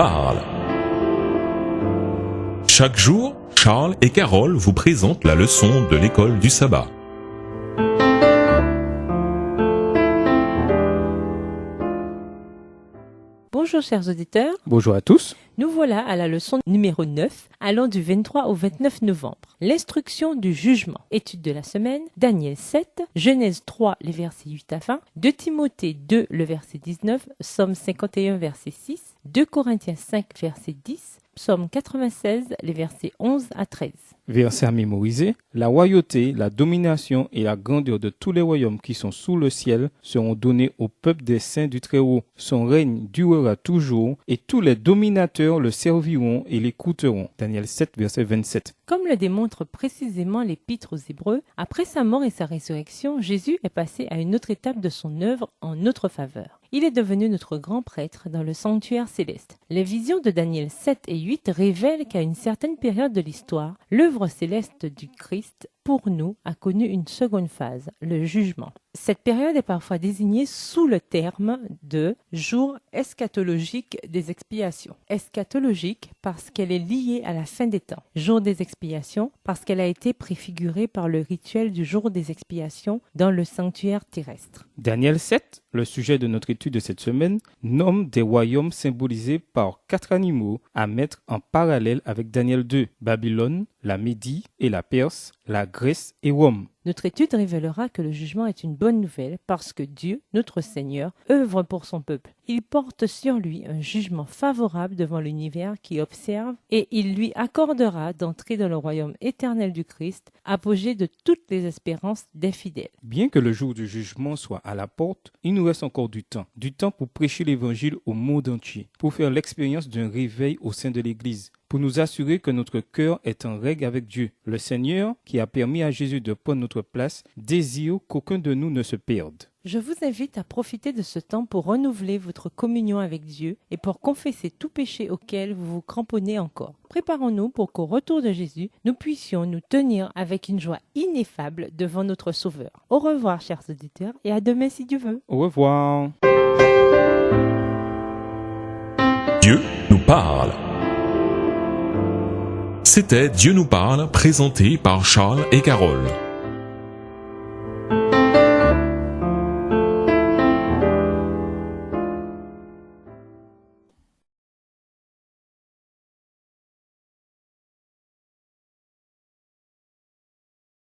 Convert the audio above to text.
parle. Chaque jour, Charles et Carole vous présentent la leçon de l'école du sabbat. Bonjour chers auditeurs, Bonjour à tous. nous voilà à la leçon numéro 9, allant du 23 au 29 novembre. L'instruction du jugement. Étude de la semaine, Daniel 7, Genèse 3, les versets 8 à 20, 2 Timothée 2, le verset 19, Psaume 51, verset 6, 2 Corinthiens 5, verset 10, Psaume 96, les versets 11 à 13. Verset à mémoriser. La royauté, la domination et la grandeur de tous les royaumes qui sont sous le ciel seront donnés au peuple des saints du Très-Haut. Son règne durera toujours et tous les dominateurs le serviront et l'écouteront. Daniel 7, verset 27. Comme le démontre précisément l'Épître aux Hébreux, après sa mort et sa résurrection, Jésus est passé à une autre étape de son œuvre en notre faveur. Il est devenu notre grand prêtre dans le sanctuaire céleste. Les visions de Daniel 7 et 8 révèlent qu'à une certaine période de l'histoire, l'œuvre céleste du Christ pour nous a connu une seconde phase, le jugement. Cette période est parfois désignée sous le terme de jour eschatologique des expiations. Eschatologique parce qu'elle est liée à la fin des temps. Jour des expiations parce qu'elle a été préfigurée par le rituel du jour des expiations dans le sanctuaire terrestre. Daniel 7, le sujet de notre étude de cette semaine, nomme des royaumes symbolisés par 4 animaux à mettre en parallèle avec Daniel 2, Babylone, la Médie et la Perse, la Grèce et Rome. Notre étude révélera que le jugement est une bonne nouvelle parce que Dieu, notre Seigneur, œuvre pour son peuple. Il porte sur lui un jugement favorable devant l'univers qui observe et il lui accordera d'entrer dans le royaume éternel du Christ, apogée de toutes les espérances des fidèles. Bien que le jour du jugement soit à la porte, il nous reste encore du temps pour prêcher l'évangile au monde entier, pour faire l'expérience d'un réveil au sein de l'Église, pour nous assurer que notre cœur est en règle avec Dieu. Le Seigneur, qui a permis à Jésus de prendre notre place, désire qu'aucun de nous ne se perde. Je vous invite à profiter de ce temps pour renouveler votre communion avec Dieu et pour confesser tout péché auquel vous vous cramponnez encore. Préparons-nous pour qu'au retour de Jésus, nous puissions nous tenir avec une joie ineffable devant notre Sauveur. Au revoir, chers auditeurs, et à demain si Dieu veut. Au revoir. Dieu nous parle. C'était Dieu nous parle, présenté par Charles et Carole.